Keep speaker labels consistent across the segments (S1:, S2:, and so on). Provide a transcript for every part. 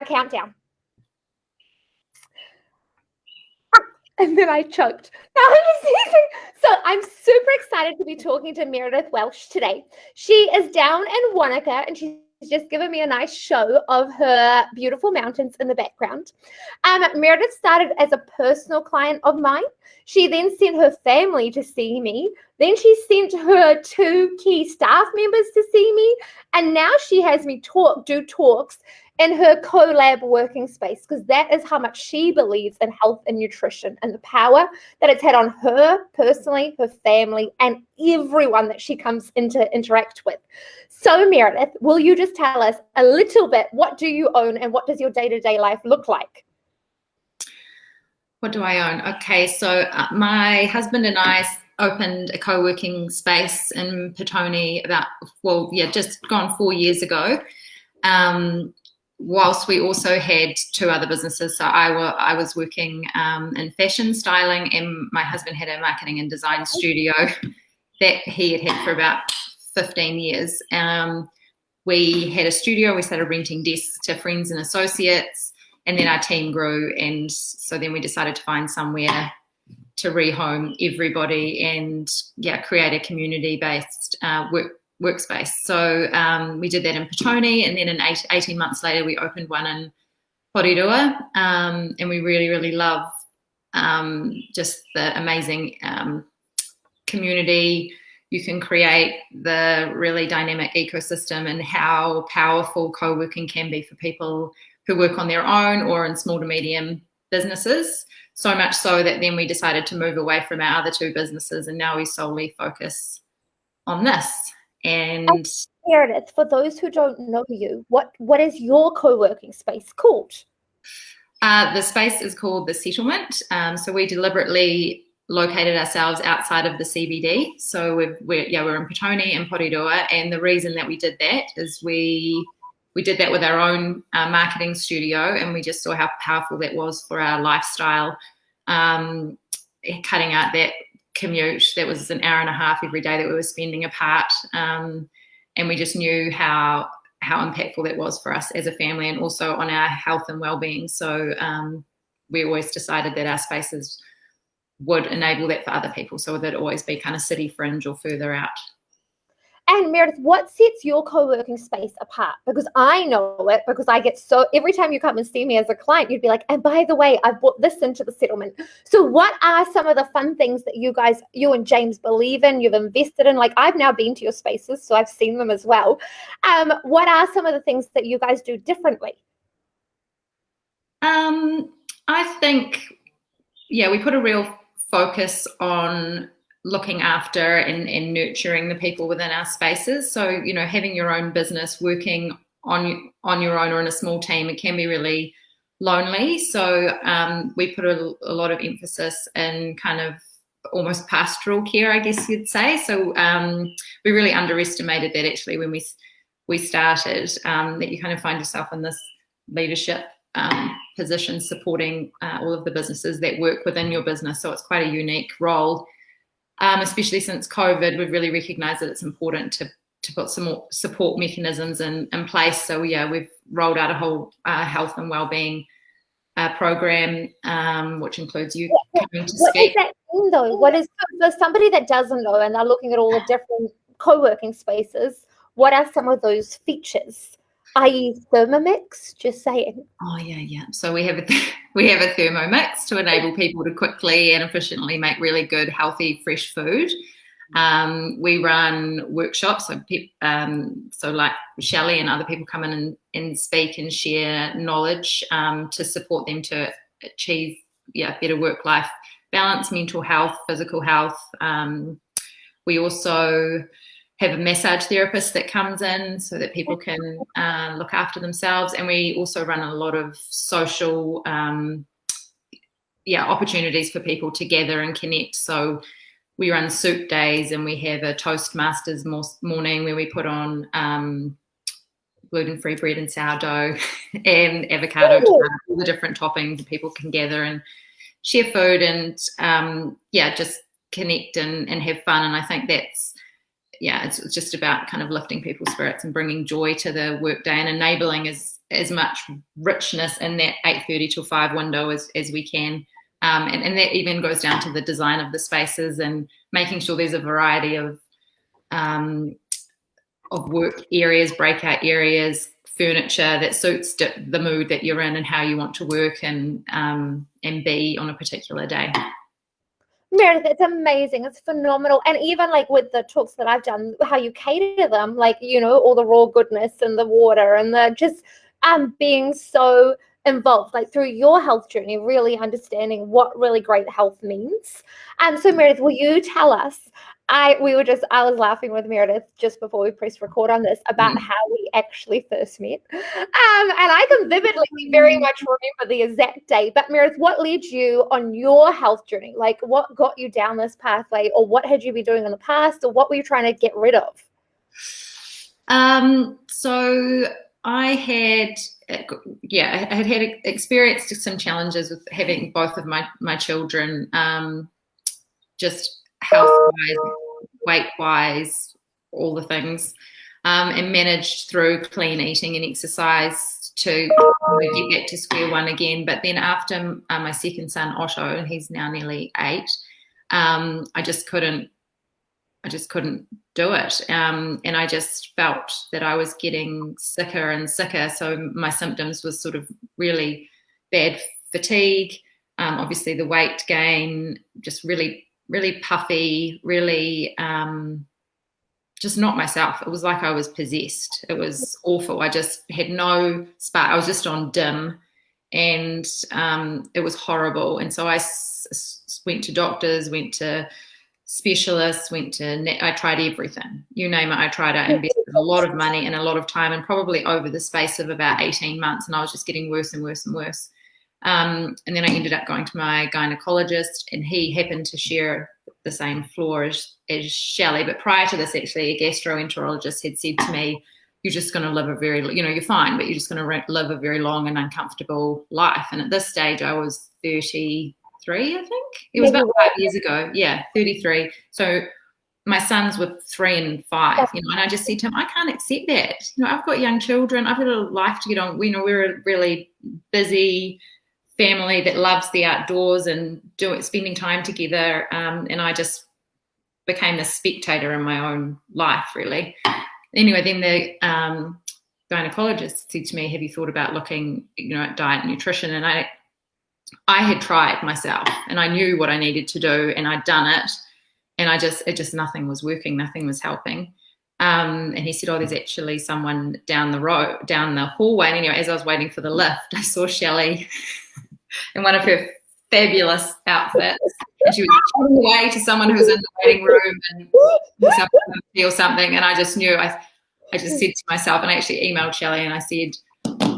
S1: countdown. And then I choked. So I'm super excited to be talking to Meredith Walshe today. She is down in Wanaka, and she's just given me a nice show of her beautiful mountains in the background. Meredith started as a personal client of mine. She then sent her family to see me. Then she sent her 2 key staff members to see me. And now she has me do talks in her collab working space, because that is how much she believes in health and nutrition and the power that it's had on her personally, her family, and everyone that she comes into interact with. So Meredith, will you just tell us a little bit, what do you own and what does your day-to-day life look like?
S2: What do I own? Okay, so my husband and I opened a co-working space in Petone just gone 4 years ago. Whilst we also had 2 other businesses. So I was working in fashion styling, and my husband had a marketing and design studio that he had had for about 15 years. We had a studio, we started renting desks to friends and associates, and then our team grew, and so then we decided to find somewhere to rehome everybody and create a community-based workspace. So we did that in Petone, and then in 18 months later we opened one in Porirua, and we really, really love just the amazing community you can create, the really dynamic ecosystem, and how powerful co-working can be for people who work on their own or in small to medium businesses. So much so that then we decided to move away from our other 2 businesses, and now we solely focus on this. And
S1: Meredith, for those who don't know you, what is your co-working space called?
S2: The space is called The Settlement. So we deliberately located ourselves outside of the CBD. So we're in Petone and Porirua, and the reason that we did that is we did that with our own marketing studio, and we just saw how powerful that was for our lifestyle, cutting out that commute that was an hour and a half every day that we were spending apart, and we just knew how impactful that was for us as a family, and also on our health and well-being. So we always decided that our spaces would enable that for other people, so that always be kind of city fringe or further out.
S1: And Meredith, what sets your co-working space apart? Because I know it, because I get every time you come and see me as a client, you'd be like, and by the way, I've brought this into the settlement. So what are some of the fun things that you and James believe in, you've invested in? Like, I've now been to your spaces, so I've seen them as well. What are some of the things that you guys do differently?
S2: I think, we put a real focus on looking after and nurturing the people within our spaces. So, having your own business, working on your own or in a small team, it can be really lonely. So we put a lot of emphasis in kind of almost pastoral care, I guess you'd say. So we really underestimated that actually when we started, that you kind of find yourself in this leadership position supporting all of the businesses that work within your business. So it's quite a unique role. Especially since COVID, we've really recognised that it's important to put some more support mechanisms in place. So we've rolled out a whole health and wellbeing program, which includes you coming to speak.
S1: What does that mean, though? What is, for somebody that doesn't know and they're looking at all the different co-working spaces, what are some of those features? I.e. Thermomix, just saying.
S2: Oh yeah. So we have a Thermomix to enable people to quickly and efficiently make really good, healthy, fresh food. We run workshops, so like Shelley and other people come in and speak and share knowledge to support them to achieve better work-life balance, mental health, physical health. We also have a massage therapist that comes in so that people can look after themselves. And we also run a lot of social opportunities for people to gather and connect. So we run soup days, and we have a Toastmasters morning where we put on gluten-free bread and sourdough and avocado, all the different toppings. People can gather and share food and just connect and have fun. And I think that's, it's just about kind of lifting people's spirits and bringing joy to the workday, and enabling is as much richness in that 8:30 till 5 window as we can. And that even goes down to the design of the spaces and making sure there's a variety of work areas, breakout areas, furniture that suits the mood that you're in and how you want to work and be on a particular day.
S1: Meredith, it's amazing. It's phenomenal. And even like with the talks that I've done, how you cater them, like, you know, all the raw goodness and the water and the just being so involved, like through your health journey, really understanding what really great health means. And so Meredith, will you tell us, I was laughing with Meredith just before we pressed record on this about how we actually first met. And I can vividly very much remember the exact day. But Meredith, what led you on your health journey? Like what got you down this pathway, or what had you been doing in the past, or what were you trying to get rid of?
S2: So I had experienced some challenges with having both of my children, just health-wise, weight-wise, all the things, and managed through clean eating and exercise to get back to square one again. But then after my second son, Otto, and he's now nearly 8, I just couldn't do it. And I just felt that I was getting sicker and sicker. So my symptoms was sort of really bad fatigue, obviously the weight gain, just really puffy, really just not myself. It was like I was possessed. It was awful. I just had no spark. I was just on dim, and it was horrible. And so I went to doctors, went to specialists, I tried everything. You name it, I tried it. I invested a lot of money and a lot of time, and probably over the space of about 18 months, and I was just getting worse and worse and worse. And then I ended up going to my gynecologist, and he happened to share the same floor as Shelley. But prior to this, actually, a gastroenterologist had said to me, you're just going to live you're fine, but you're just going to live a very long and uncomfortable life. And at this stage, I was 33, I think. It was about 5 years ago. Yeah, 33. So my sons were 3 and 5, and I just said to him, I can't accept that. I've got young children. I've got a life to get on. We're a really busy family that loves the outdoors and spending time together. And I just became a spectator in my own life, really. Anyway, then the gynecologist said to me, have you thought about looking, at diet and nutrition? And I had tried myself, and I knew what I needed to do, and I'd done it, and nothing was working, nothing was helping. And he said, there's actually someone down the hallway. And anyway, as I was waiting for the lift, I saw Shelley in one of her fabulous outfits, and she was chatting away to someone who was in the waiting room and or something. And I just knew, I just said to myself, and I actually emailed Shelley and I said,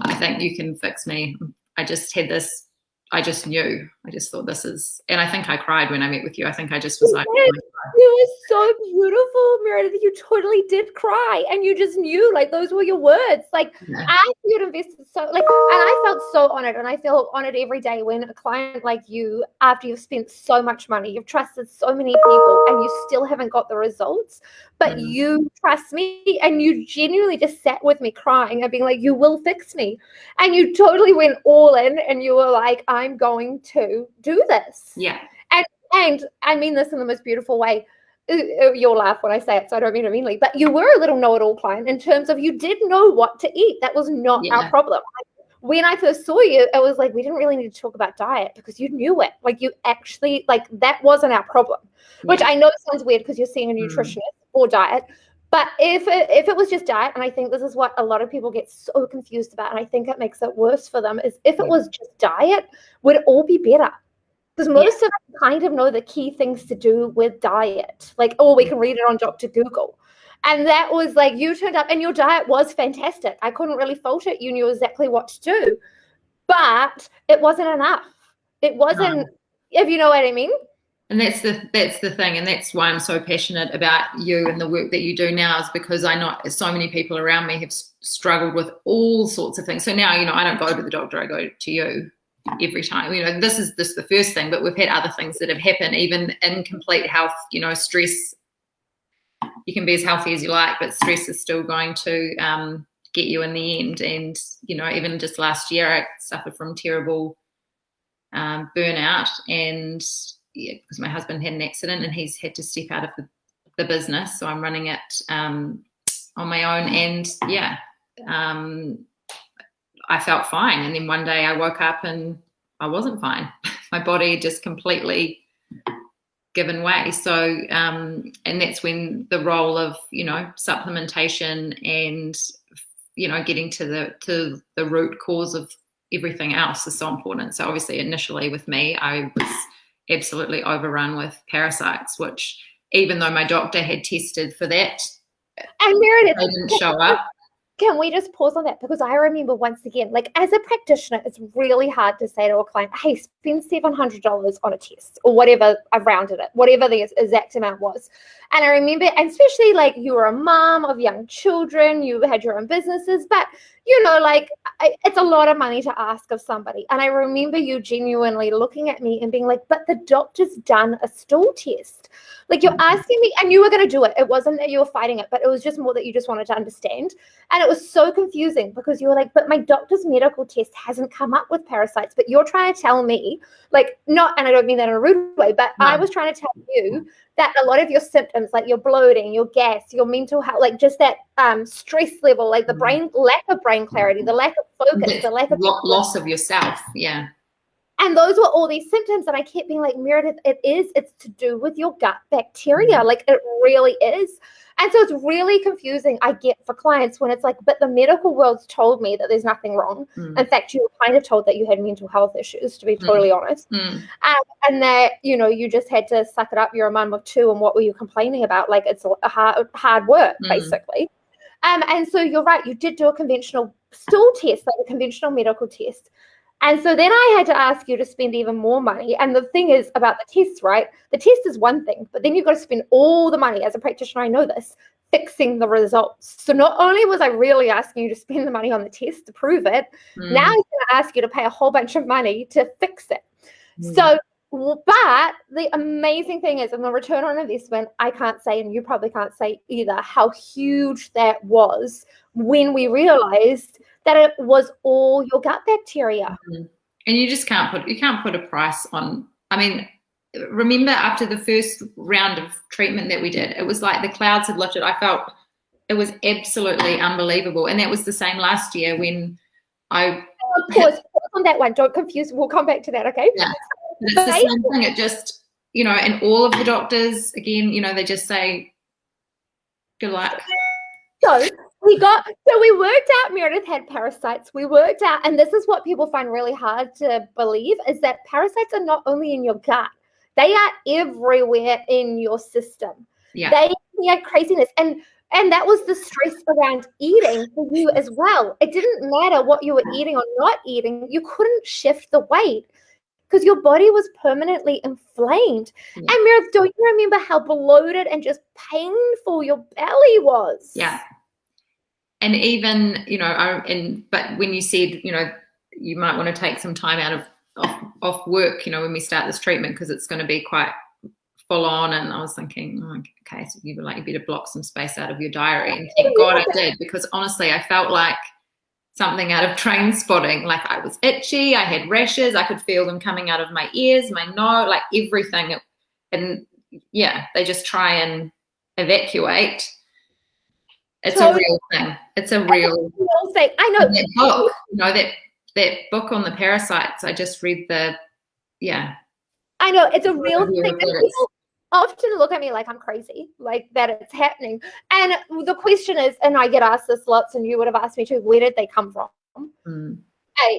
S2: I think you can fix me. I just had this, I just knew. I just thought this is, and I think I cried when I met with you. I think I just was like,
S1: it was so beautiful, Meredith. You totally did cry, and you just knew, like, those were your words. Like, you'd invested so, like, and I felt so honored, and I feel honored every day when a client like you, after you've spent so much money, you've trusted so many people, and you still haven't got the results, but you trust me, and you genuinely just sat with me crying and being like, you will fix me. And you totally went all in, and you were like, I'm going to do this.
S2: Yeah.
S1: And I mean this in the most beautiful way. You'll laugh when I say it, so I don't mean it meanly. But you were a little know-it-all client in terms of you did know what to eat. That was not our problem. When I first saw you, it was like we didn't really need to talk about diet because you knew it. Like you actually, like that wasn't our problem. Which I know sounds weird because you're seeing a nutritionist or diet. But if it was just diet, and I think this is what a lot of people get so confused about, and I think it makes it worse for them, is if it was just diet, would it all be better? Because most of us kind of know the key things to do with diet. Like, we can read it on Dr. Google. And that was like, you turned up and your diet was fantastic. I couldn't really fault it. You knew exactly what to do. But it wasn't enough. It wasn't, if you know what I mean.
S2: And that's the thing. And that's why I'm so passionate about you and the work that you do now, is because I know so many people around me have struggled with all sorts of things. So now, I don't go to the doctor, I go to you every time. This is the first thing, but we've had other things that have happened, even in complete health. Stress, you can be as healthy as you like, but stress is still going to get you in the end. And, even just last year, I suffered from terrible burnout, and because my husband had an accident and he's had to step out of the business. So I'm running it on my own, and I felt fine. And then one day I woke up and I wasn't fine. My body just completely given way. So, and that's when the role of, supplementation and, getting to the root cause of everything else is so important. So obviously initially with me, I was absolutely overrun with parasites, which even though my doctor had tested for that,
S1: and Meredith,
S2: they didn't show up.
S1: Can we just pause on that? Because I remember once again, like as a practitioner, it's really hard to say to a client, hey, spend $700 on a test or whatever. I've rounded it, whatever the exact amount was. And I remember, and especially like you were a mom of young children, you had your own businesses, but it's a lot of money to ask of somebody. And I remember you genuinely looking at me and being like, but the doctor's done a stool test. Like you're asking me, and you were going to do it. It wasn't that you were fighting it, but it was just more that you just wanted to understand. And it was so confusing because you were like, but my doctor's medical test hasn't come up with parasites, but you're trying to tell me, like, not, and I don't mean that in a rude way, but no. I was trying to tell you that a lot of your symptoms, like your bloating, your gas, your mental health, like just that stress level, like the lack of brain clarity, the lack of focus, the lack of
S2: loss of yourself. Yeah.
S1: And those were all these symptoms. And I kept being like, Meredith, it's to do with your gut bacteria. Like it really is. And so it's really confusing, I get, for clients when it's like, but the medical world's told me that there's nothing wrong. In fact, you were kind of told that you had mental health issues, to be totally honest. And that, you just had to suck it up. You're a mum of two. And what were you complaining about? Like it's a hard work, basically. And so you're right. You did do a conventional stool test, like a conventional medical test. And so then I had to ask you to spend even more money. And the thing is about the test, right? The test is one thing, but then you've got to spend all the money. As a practitioner, I know this, fixing the results. So not only was I really asking you to spend the money on the test to prove it, now I'm going to ask you to pay a whole bunch of money to fix it. So, but the amazing thing is, in the return on investment, I can't say, and you probably can't say either, how huge that was when we realized that it was all your gut bacteria.
S2: And you just can't put a price on. I mean, remember after the first round of treatment that we did, it was like the clouds had lifted. I felt it was absolutely unbelievable. And that was the same last year when I
S1: pause on that one. Don't confuse. We'll come back to that, okay?
S2: Yeah. It's the same thing. It just, and all of the doctors, again, they just say, good luck.
S1: So we worked out Meredith had parasites. We worked out, and this is what people find really hard to believe, is that parasites are not only in your gut, they are everywhere in your system.
S2: Yeah.
S1: They create craziness. And that was the stress around eating for you as well. It didn't matter what you were eating or not eating. You couldn't shift the weight because your body was permanently inflamed. Yeah. And Meredith, don't you remember how bloated and just painful your belly was?
S2: Yeah. And even, but when you said, you might want to take some time out off work, when we start this treatment, because it's going to be quite full on. And I was thinking, okay, so you better block some space out of your diary. And thank God I did, because honestly, I felt like something out of Train Spotting. Like I was itchy, I had rashes, I could feel them coming out of my ears, my nose, like everything. And yeah, they just try and evacuate. It's a real thing. It's a real
S1: thing. I know.
S2: That book, that book on the parasites, I just read
S1: I know, it's a real thing. People often look at me like I'm crazy, like that it's happening. And the question is, and I get asked this lots, and you would have asked me too, where did they come from? Hey,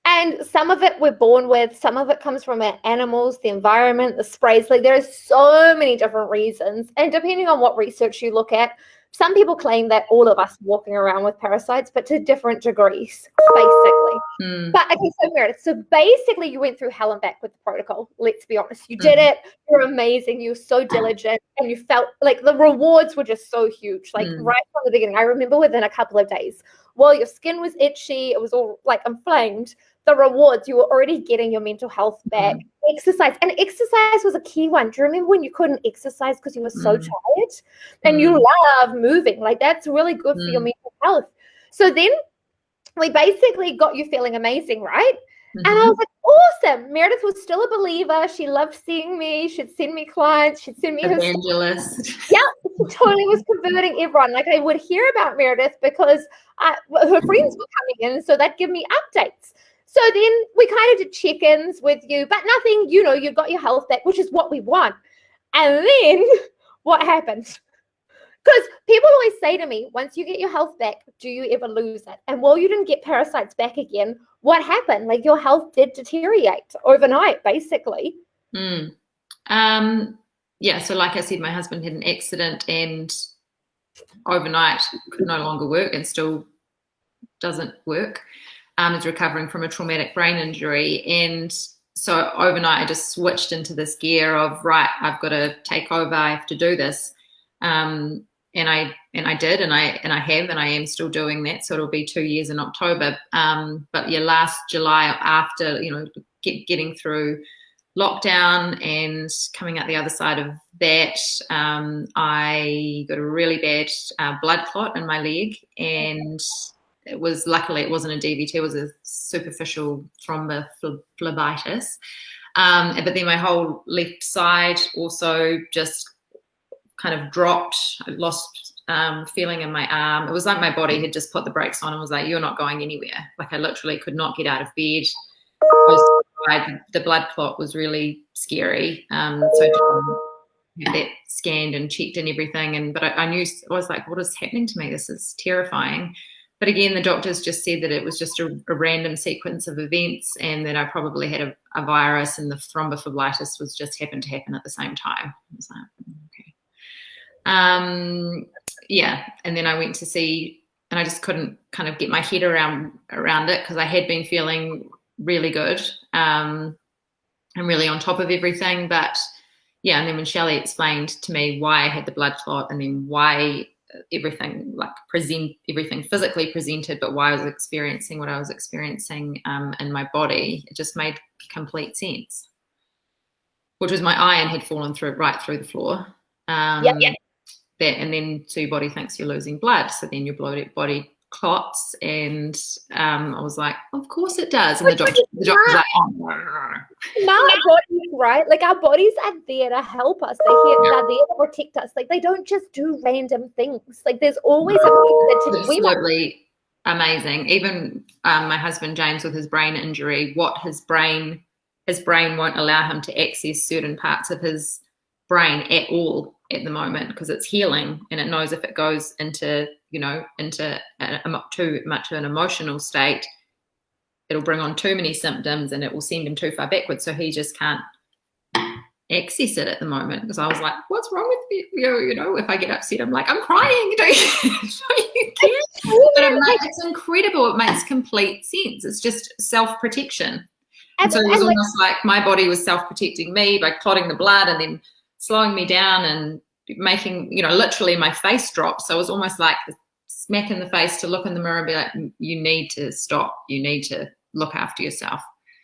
S1: and some of it we're born with, some of it comes from our animals, the environment, the sprays. Like there are so many different reasons. And depending on what research you look at, some people claim that all of us are walking around with parasites, but to different degrees, basically. But okay, so Meredith, so basically you went through hell and back with the protocol. Let's be honest. You did it. You're amazing. You were so diligent, and you felt like the rewards were just so huge, like right from the beginning. I remember within a couple of days, while your skin was itchy, it was all like inflamed, the rewards, you were already getting your mental health back. Exercise. And exercise was a key one. Do you remember when you couldn't exercise because you were so tired? And you love moving. Like that's really good for your mental health. So then we basically got you feeling amazing, right?
S2: Mm-hmm.
S1: And I was like, awesome. Meredith was still a believer. She loved seeing me. She'd send me clients. She'd send me
S2: evangelist.
S1: Yeah, she totally was converting everyone. Like, I would hear about Meredith because her friends were coming in, so they'd give me updates. So then we kind of did check-ins with you, but nothing, you got your health back, which is what we want. And then what happened? Because people always say to me, once you get your health back, do you ever lose it? And while you didn't get parasites back again, what happened? Like, your health did deteriorate overnight, basically.
S2: Yeah, so like I said, my husband had an accident and overnight could no longer work and still doesn't work. Is recovering from a traumatic brain injury. And so overnight I just switched into this gear of, right, I've got to take over, I have to do this. And I did, and I have, and I am still doing that. So it'll be 2 years in October. But yeah, last July, after getting through lockdown and coming out the other side of that, I got a really bad blood clot in my leg, and luckily it wasn't a DVT, it was a superficial thrombophlebitis. But then my whole left side also just kind of dropped. I lost feeling in my arm. It was like my body had just put the brakes on and was like, you're not going anywhere. Like, I literally could not get out of bed. The blood clot was really scary. So I had that scanned and checked and everything. But I knew, I was like, what is happening to me? This is terrifying. But again, the doctors just said that it was just a random sequence of events, and that I probably had a virus, and the thrombophlebitis was just happened to happen at the same time. I was like, okay. Yeah. And then I went to see, and I just couldn't kind of get my head around it, because I had been feeling really good and really on top of everything. But yeah, and then when Shelley explained to me why I had the blood clot, and then why everything physically presented, but why I was experiencing what I was experiencing in my body, it just made complete sense. Which was my iron had fallen right through the floor. That, and then so your body thinks you're losing blood, so then your body clots, and I was like, of course it does. And the doctor was like,
S1: our bodies, right? Like, our bodies are there to help us. They're there to protect us. Like, they don't just do random things. Like, there's always a reason to do.
S2: Absolutely amazing. Even my husband James, with his brain injury, his brain won't allow him to access certain parts of his brain at all at the moment, because it's healing, and it knows if it goes into too much of an emotional state, it'll bring on too many symptoms and it will send him too far backwards. So he just can't access it at the moment. Because I was like, what's wrong with you? If I get upset, I'm like, I'm crying. Don't you care? But it's incredible. It makes complete sense. It's just self-protection. And so it was almost like my body was self-protecting me by clotting the blood and then slowing me down and making, literally my face drop. So it was almost like a smack in the face to look in the mirror and be like, you need to stop. You need to look after yourself.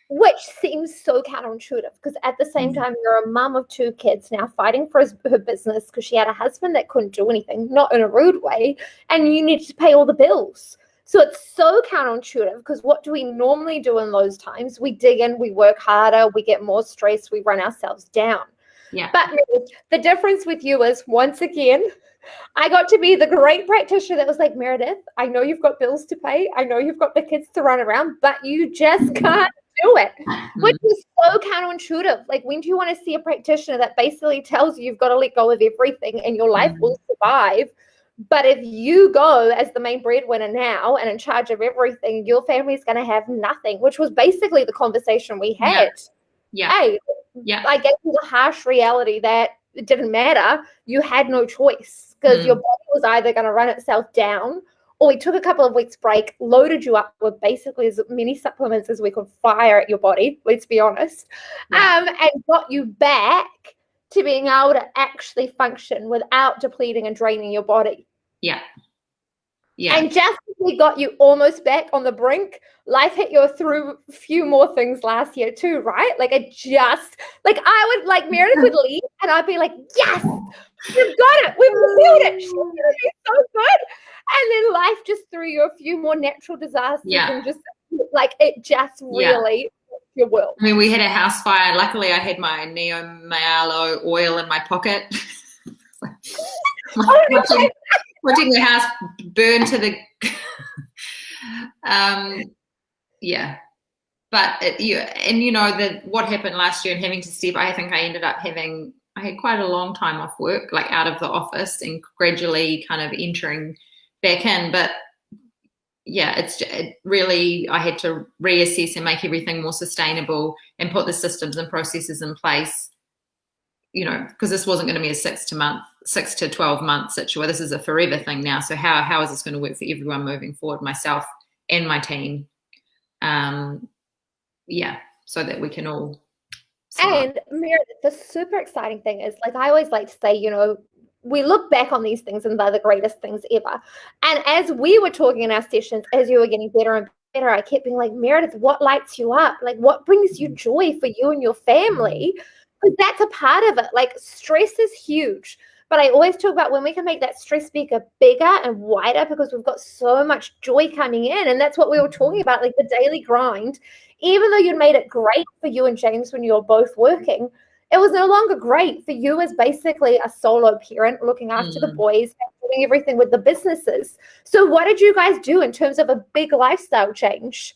S1: Which seems so counterintuitive, because at the same time, you're a mum of 2 kids now, fighting for her business because she had a husband that couldn't do anything, not in a rude way, and you need to pay all the bills. So it's so counterintuitive, because what do we normally do in those times? We dig in, we work harder, we get more stress, we run ourselves down.
S2: Yeah.
S1: But the difference with you is, once again, I got to be the great practitioner that was like, Meredith, I know you've got bills to pay. I know you've got the kids to run around, but you just can't do it, which is so counterintuitive. Like, when do you want to see a practitioner that basically tells you you've got to let go of everything and your life will survive? But if you go as the main breadwinner now and in charge of everything, your family's going to have nothing, which was basically the conversation we had. Hey, I gave you the harsh reality that it didn't matter. You had no choice, because your body was either going to run itself down, or we took a couple of weeks break, loaded you up with basically as many supplements as we could fire at your body, let's be honest, and got you back to being able to actually function without depleting and draining your body.
S2: Yeah.
S1: And just as we got you almost back on the brink, life hit you through a few more things last year too, right? Like, Meredith would leave and I'd be like, yes, we've got it. We've revealed it. She's going to be so good. then life just threw you a few more natural disasters
S2: Yeah.
S1: and just like it just really your world.
S2: I mean, we had a house fire. Luckily, I had my Neo-Malo oil in my pocket. watching the house burn to the yeah. But what happened last year and having to step, I think I had quite a long time off work, like out of the office, and gradually kind of entering back in. But yeah, it really, I had to reassess and make everything more sustainable and put the systems and processes in place, because this wasn't going to be a 6 to 12 month situation. This is a forever thing now. So how is this going to work for everyone moving forward, myself and my team? So that we can all survive.
S1: And Meredith, the super exciting thing is, like I always like to say, we look back on these things and they're the greatest things ever. And as we were talking in our sessions, as you were getting better and better, I kept being like, Meredith, what lights you up? Like, what brings you joy for you and your family? Because that's a part of it. Like, stress is huge. But I always talk about when we can make that stress speaker bigger and wider, because we've got so much joy coming in. And that's what we were talking about, like the daily grind. Even though you'd made it great for you and James when you were both working, it was no longer great for you as basically a solo parent looking after the boys and doing everything with the businesses. So what did you guys do in terms of a big lifestyle change?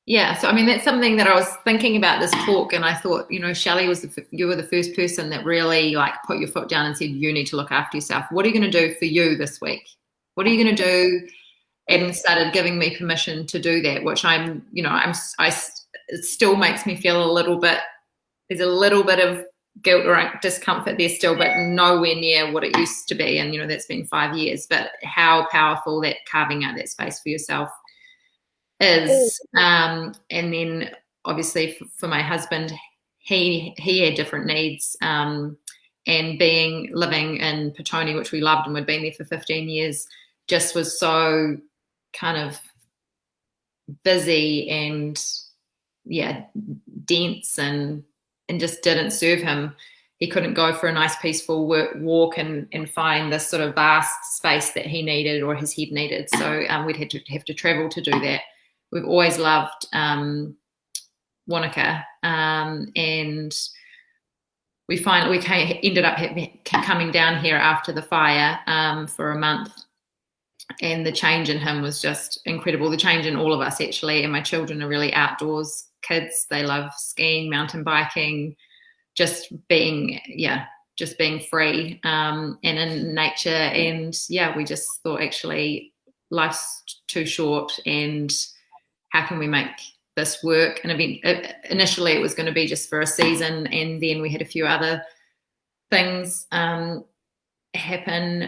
S2: Yeah, so I mean, that's something that I was thinking about this talk, and I thought, Shelley, you were the first person that really like put your foot down and said, you need to look after yourself. What are you going to do for you this week? What are you going to do? And started giving me permission to do that, which it still makes me feel a little bit, there's a little bit of guilt or discomfort there still, but nowhere near what it used to be. And, that's been 5 years, but how powerful that carving out that space for yourself is. And then obviously for my husband, he had different needs, and living in Petone, which we loved and we'd been there for 15 years, just was so kind of busy and dense and just didn't serve him. He couldn't go for a nice peaceful walk and find this sort of vast space that he needed or his head needed. So we'd have to travel to do that. We've always loved Wanaka, and we ended up coming down here after the fire for a month. And the change in him was just incredible. The change in all of us, actually. And my children are really outdoors kids. They love skiing, mountain biking, just being free and in nature. And we just thought, actually, life's too short, and how can we make this work? And initially it was going to be just for a season, and then we had a few other things happen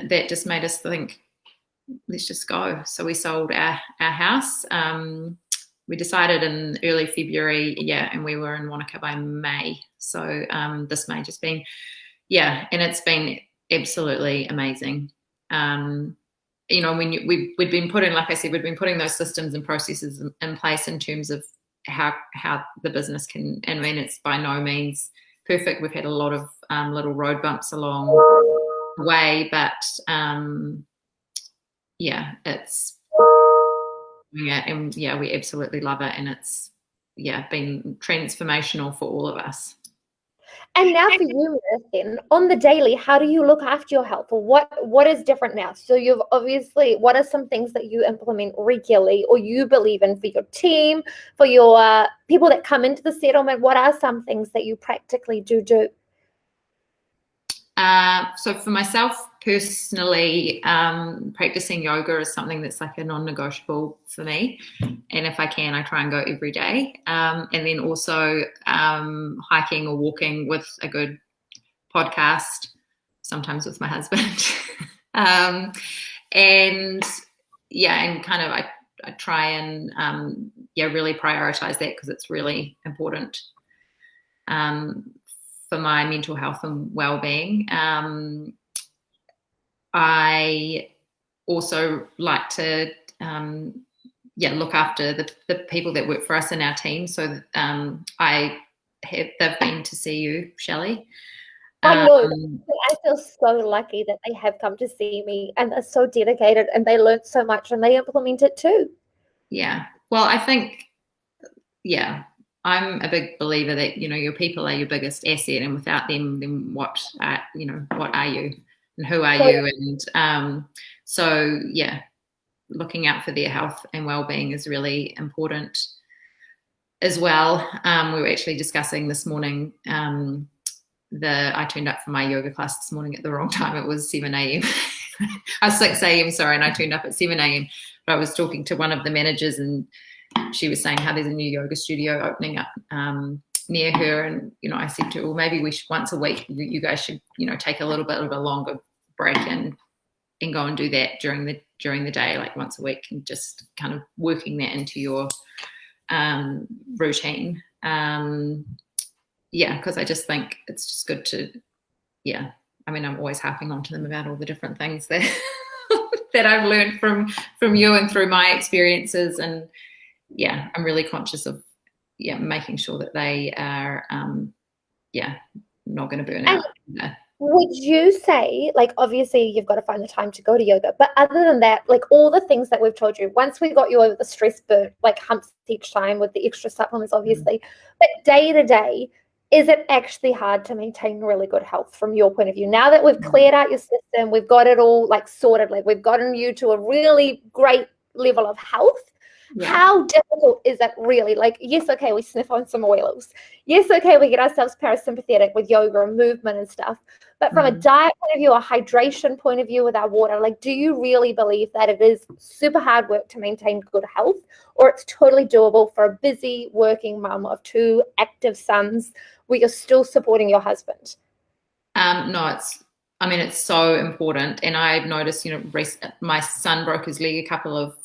S2: that just made us think, let's just go. So we sold our house. We decided in early February, and we were in Wanaka by May. So this May just been, and it's been absolutely amazing. When we'd been putting, like I said, we'd been putting those systems and processes in place in terms of how the business can, I mean, it's by no means perfect. We've had a lot of little road bumps along the way, but we absolutely love it, and it's been transformational for all of us.
S1: And now for you, then, on the daily, how do you look after your health? What is different now? So you've obviously, what are some things that you implement regularly or you believe in for your team, for your people that come into the settlement? What are some things that you practically do?
S2: So for myself personally, practicing yoga is something that's like a non-negotiable for me. And if I can, I try and go every day. And then also hiking or walking with a good podcast, sometimes with my husband. And kind of I try and really prioritize that, because it's really important for my mental health and well-being. I also like to look after the people that work for us in our team. So they've been to see you, Shelley.
S1: I know.
S2: Um,
S1: I feel so lucky that they have come to see me and are so dedicated and they learned so much and they implement it too.
S2: yeah. Well, I think, yeah, I'm a big believer that, your people are your biggest asset, and without them, then what are you and who are you? And so, yeah, looking out for their health and well-being is really important as well. We were actually discussing this morning, I turned up for my yoga class this morning at the wrong time. It was 7 a.m. I was 6 a.m, sorry, and I turned up at 7 a.m. But I was talking to one of the managers, and she was saying how there's a new yoga studio opening up near her. And, I said to her, well, maybe we should, once a week, you guys should, take a little bit of a longer break and go and do that during the day, like once a week, and just kind of working that into your routine. Because I just think it's just good to, I'm always harping on to them about all the different things that that I've learned from you and through my experiences. And I'm really conscious of making sure that they are not going to burn out.
S1: Would you say, like, obviously you've got to find the time to go to yoga, but other than that, like all the things that we've told you, once we got you over the stress burn, like humps each time with the extra supplements, obviously, but day to day, is it actually hard to maintain really good health from your point of view? Now that we've cleared out your system, we've got it all like sorted, like we've gotten you to a really great level of health. Yeah. How difficult is it really? Like, yes, okay, we sniff on some oils. Yes, okay, we get ourselves parasympathetic with yoga and movement and stuff. But from a diet point of view, a hydration point of view with our water, like, do you really believe that it is super hard work to maintain good health, or it's totally doable for a busy working mum of 2 active sons where you're still supporting your husband?
S2: No, it's so important. And I've noticed, my son broke his leg a couple of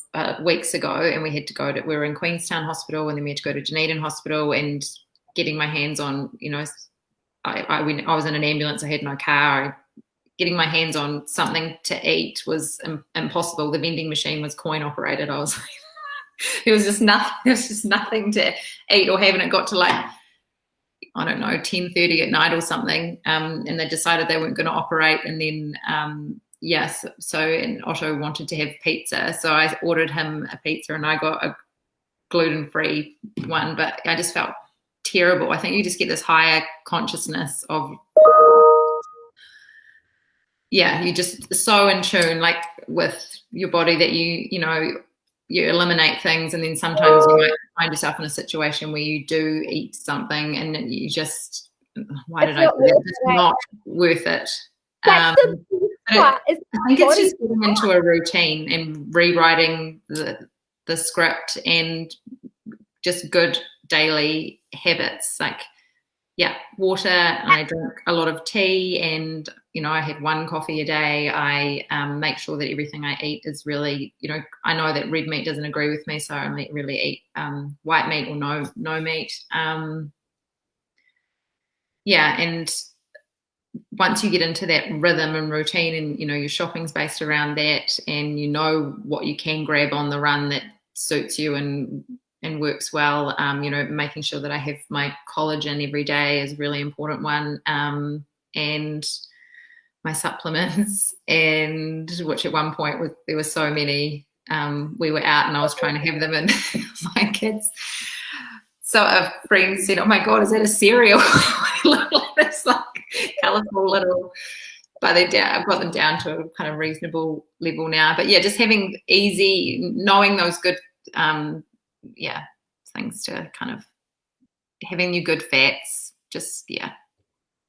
S2: weeks ago, and we were in Queenstown Hospital, and then we had to go to Dunedin Hospital, and getting my hands on, I was in an ambulance, I had no car. Getting my hands on something to eat was impossible. The vending machine was coin operated. I was like, there was just nothing to eat or have, and it got to like, I don't know, 10:30 at night or something, and they decided they weren't going to operate. And then and Otto wanted to have pizza, so I ordered him a pizza, and I got a gluten-free one, but I just felt terrible. I think you just get this higher consciousness of, you're just so in tune, like, with your body that you eliminate things, and then sometimes you might find yourself in a situation where you do eat something and you just, why did I do that? It's not worth it. I think it's just getting into a routine and rewriting the script, and just good daily habits, like water. I drink a lot of tea, and I have 1 coffee a day. I make sure that everything I eat is really, I know that red meat doesn't agree with me, so I only really eat white meat or no meat. And once you get into that rhythm and routine, and your shopping's based around that, and what you can grab on the run that suits you and works well, making sure that I have my collagen every day is a really important one, and my supplements, and which at one point there were so many, we were out and I was trying to have them, and my kids, so a friend said, oh my God, is that a cereal? Look like this, like, colourful little, but I've got them down to a kind of reasonable level now. But just having knowing those good things to kind of having your good fats,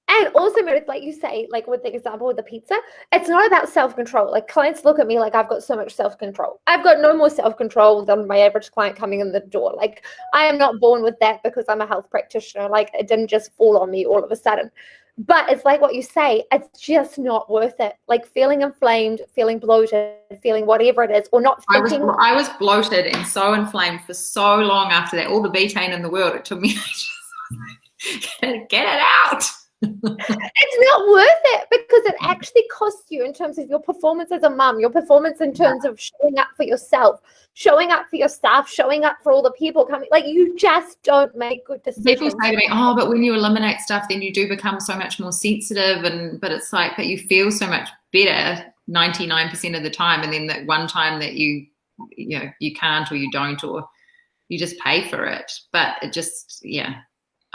S1: And also, Meredith, like you say, like with the example with the pizza, it's not about self-control. Like, clients look at me like I've got so much self-control. I've got no more self-control than my average client coming in the door. Like, I am not born with that because I'm a health practitioner. Like, it didn't just fall on me all of a sudden. But it's like what you say, it's just not worth it. Like, feeling inflamed, feeling bloated, feeling whatever it is, or not thinking.
S2: I was bloated and so inflamed for so long after that. All the betaine in the world, it took me get it out.
S1: It's not worth it because it actually costs you in terms of your performance as a mum, your performance in terms of showing up for yourself, showing up for your staff, showing up for all the people coming. Like, you just don't make good decisions.
S2: People say to me, oh, but when you eliminate stuff, then you do become so much more sensitive. But it's like, but you feel so much better 99% of the time. And then that one time that you can't, or you don't, or you just pay for it. But it just,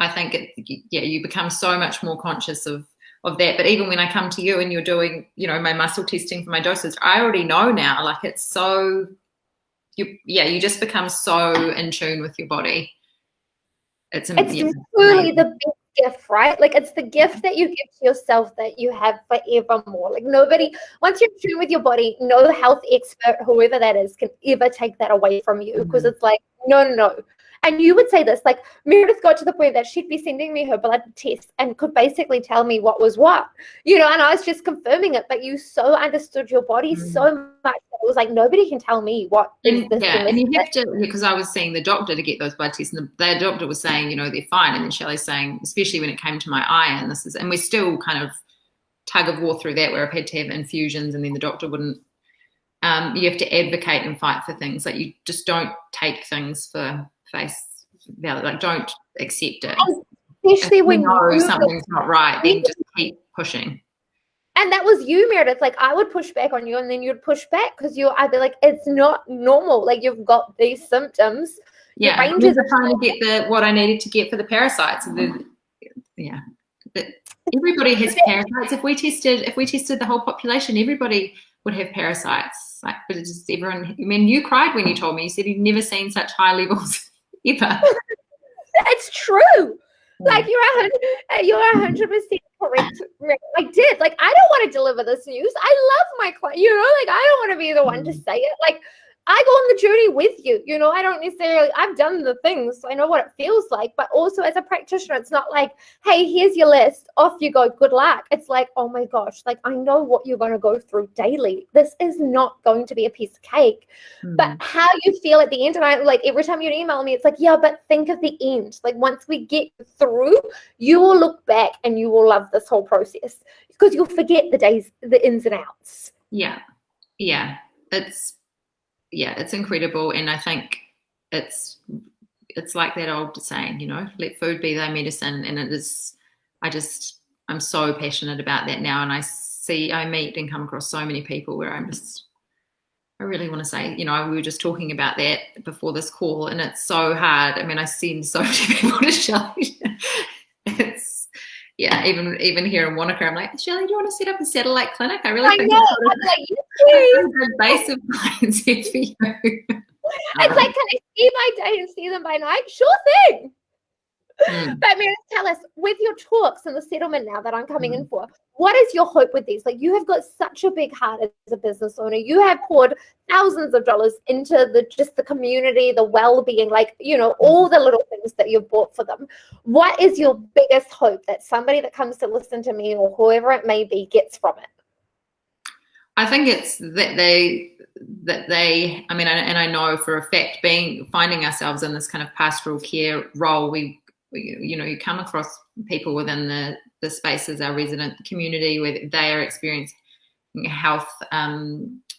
S2: I think you become so much more conscious of that. But even when I come to you and you're doing, my muscle testing for my dosage, I already know now, like, it's so, you just become so in tune with your body. It's
S1: truly the big gift, right? Like, it's the gift that you give to yourself that you have forevermore. Like, nobody, once you're in tune with your body, no health expert, whoever that is, can ever take that away from you, because it's like, no. And you would say this, like, Meredith got to the point that she'd be sending me her blood test and could basically tell me what was what, and I was just confirming it. But you so understood your body so much that it was like, nobody can tell me what is this.
S2: And you have to, because I was seeing the doctor to get those blood tests, and the doctor was saying, they're fine. And then Shelley's saying, especially when it came to my iron, and we're still kind of tug of war through that, where I've had to have infusions, and then the doctor wouldn't. You have to advocate and fight for things. Like, you just don't take things for face value. Like, don't accept it.
S1: Especially when
S2: you know something's not right, then just keep pushing.
S1: And that was you, Meredith. Like, I would push back on you, and then you'd push back because I'd be like, it's not normal. Like, you've got these symptoms.
S2: Yeah, I was trying to get what I needed to get for the parasites. But everybody has parasites. If we tested the whole population, everybody would have parasites. Like, but it's just everyone. I mean, you cried when you told me. You said you'd never seen such high levels ever.
S1: It's true. Like, you're 100% correct. I did. Like, I don't want to deliver this news. I love my client. Like, I don't want to be the one to say it. Like, I go on the journey with you. I don't necessarily, I've done the things, so I know what it feels like. But also, as a practitioner, it's not like, hey, here's your list, off you go, good luck. It's like, oh my gosh, like, I know what you're going to go through daily. This is not going to be a piece of cake. But how you feel at the end, and I, like, every time you'd email me, it's like, yeah, but think of the end. Like, once we get through, you will look back and you will love this whole process, because you'll forget the days, the ins and outs.
S2: Yeah. It's incredible. And I think it's like that old saying, let food be thy medicine. And it is, I'm so passionate about that now. And I meet and come across so many people where I really want to say, we were just talking about that before this call, and it's so hard. I mean, I send so many people to Shelley. Even here in Wanaka, I'm like, Shelley, do you want to set up a satellite clinic? I really think
S1: that's
S2: a good base of clients here for you.
S1: It's like, can I see by day and see them by night? Sure thing. But Meredith, tell us, with your talks and the settlement now that I'm coming in for, what is your hope with these? Like, you have got such a big heart as a business owner. You have poured thousands of dollars into the community, the well-being, like, all the little things that you've bought for them. What is your biggest hope that somebody that comes to listen to me, or whoever it may be, gets from it?
S2: I think it's that they, I mean, and I know for a fact, finding ourselves in this kind of pastoral care role, you come across people within the spaces, our resident community, where they are experiencing health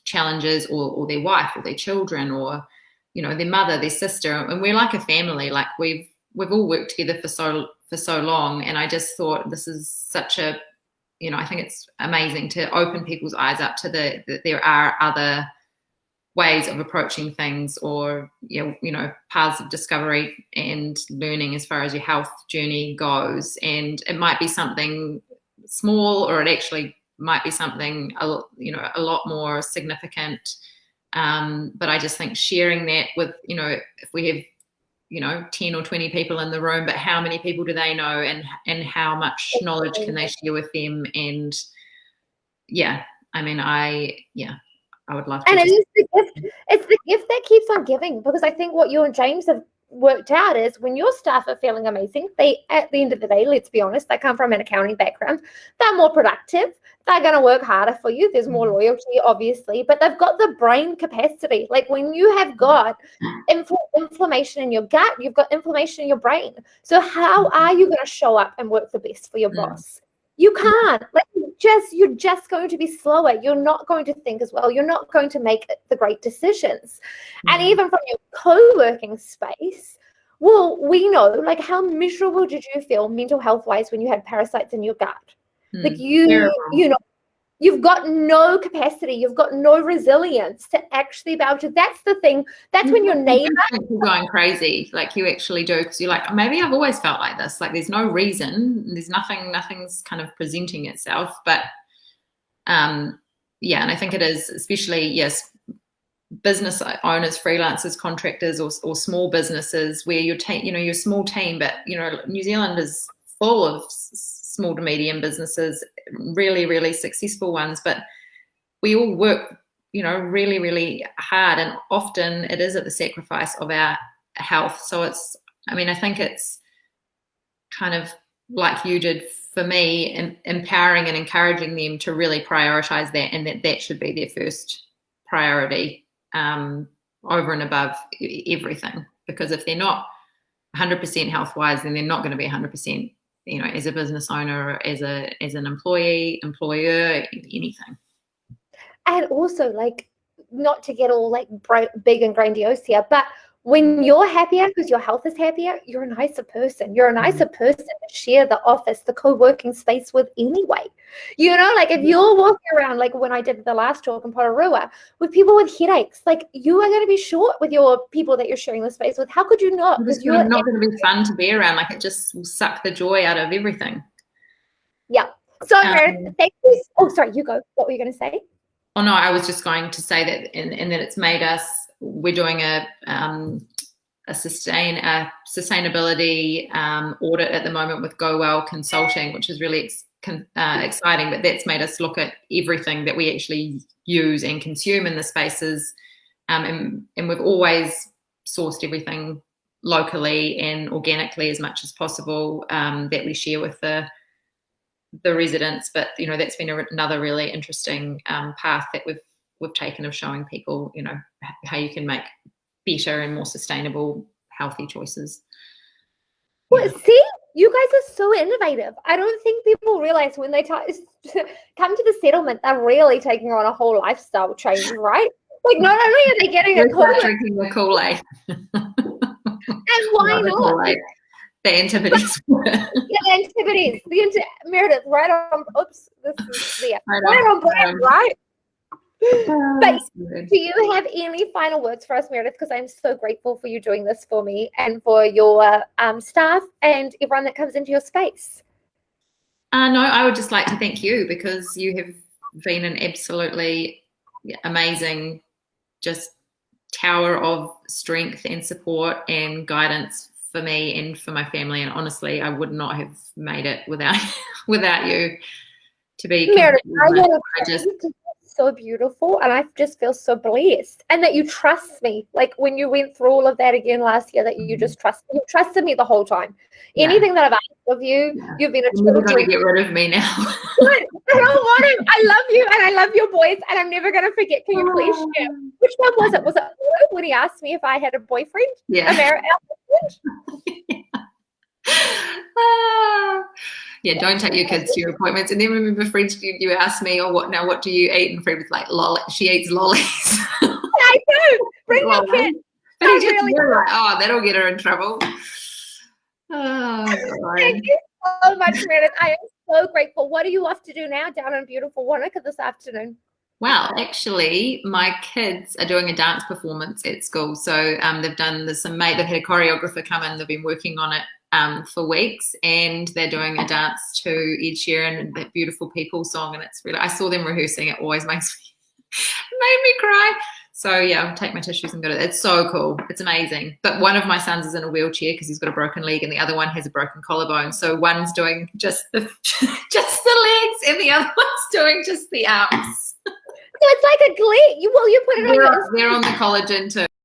S2: challenges, or their wife, or their children, or their mother, their sister, and we're like a family. Like, we've all worked together for so long, and I just thought this is such a, I think it's amazing to open people's eyes up to that there are other ways of approaching things, or paths of discovery and learning as far as your health journey goes. And it might be something small, or it actually might be something a lot more significant. But I just think sharing that with, if we have 10 or 20 people in the room, but how many people do they know, and how much knowledge can they share with them? And I would love to.
S1: And it is the gift. It's the gift that keeps on giving, because I think what you and James have worked out is, when your staff are feeling amazing, they, at the end of the day, let's be honest, they come from an accounting background. They're more productive. They're going to work harder for you. There's more loyalty, obviously, but they've got the brain capacity. Like, when you have got inflammation in your gut, you've got inflammation in your brain. So how are you going to show up and work the best for your boss? You can't. Like, you're just going to be slower. You're not going to think as well. You're not going to make the great decisions. And even from your co-working space, well, we know, like, how miserable did you feel mental health wise when you had parasites in your gut? Like, you know, you've got no capacity, you've got no resilience to actually be able to. That's the thing. That's when your neighbor.
S2: You're going crazy, like you actually do, because you're like, maybe I've always felt like this. Like, there's no reason. There's nothing's kind of presenting itself. But yeah, and I think it is, especially, yes, business owners, freelancers, contractors, or small businesses where you're a small team, but New Zealand is full of small to medium businesses, really, really successful ones, but we all work, really, really hard, and often it is at the sacrifice of our health. So I think it's kind of like you did for me, empowering and encouraging them to really prioritize that, and that should be their first priority, over and above everything. Because if they're not 100% health-wise, then they're not going to be 100%, as a business owner, or as an employer, anything.
S1: And also, like, not to get all like big and grandiose here, but when you're happier because your health is happier, you're a nicer person. You're a nicer person to share the office, the co-working space with anyway. Like, if you're walking around, like when I did the last talk in Porirua, with people with headaches, like, you are going to be short with your people that you're sharing the space with. How could you not?
S2: Because you're not going to be fun to be around. Like, it just will suck the joy out of everything.
S1: Yeah. So, Meredith, thank you. Oh, sorry, you go. What were you going to say?
S2: Oh, no, I was just going to say that, and that it's made us, we're doing a sustainability audit at the moment with Go Well Consulting, which is really exciting. But that's made us look at everything that we actually use and consume in the spaces, and we've always sourced everything locally and organically as much as possible, that we share with the residents. But that's been another really interesting path that we've taken, of showing people how you can make better and more sustainable, healthy choices.
S1: Well, see, you guys are so innovative. I don't think people realize when they come to the settlement, they're really taking on a whole lifestyle change, right? Like, not only are they getting
S2: drinking the Kool-Aid,
S1: and why not?
S2: The Antipodes.
S1: The Antipodes. Meredith, right on. Oops, this is there. Right on brand, right? But do you have any final words for us, Meredith? Because I'm so grateful for you doing this for me and for your staff and everyone that comes into your space.
S2: No, I would just like to thank you, because you have been an absolutely amazing, just tower of strength and support and guidance for me and for my family. And honestly, I would not have made it without you. To be
S1: Meredith, so beautiful, and I just feel so blessed, and that you trust me. Like, when you went through all of that again last year, that you just trusted me the whole time. Anything that I've asked of you, you've been a
S2: You're never going to get rid of me now.
S1: I don't want to. I love you, and I love your boys, and I'm never going to forget. Can you please share? Which one was it? Was it when he asked me if I had a boyfriend?
S2: Yeah. Yeah, don't take your kids to your appointments. And then remember, Fred, you asked me, what do you eat? And Fred was like, lolly. She eats lollies.
S1: I do. Bring your kids.
S2: But he just like, that'll get her in trouble. Oh,
S1: thank you so much, Meredith. I am so grateful. What are you off to do now down in beautiful Wanaka this afternoon?
S2: Well, actually, my kids are doing a dance performance at school. So they've had a choreographer come in. They've been working on it for weeks, and they're doing a dance to Ed Sheeran and that Beautiful People song, and it's really, I saw them rehearsing. It always made me cry. So yeah, I'll take my tissues and go to it. It's so cool. It's amazing. But one of my sons is in a wheelchair because he's got a broken leg, and the other one has a broken collarbone. So one's doing just the legs, and the other one's doing just the arms.
S1: So it's like a glee. You put it on.
S2: They're on the collagen too.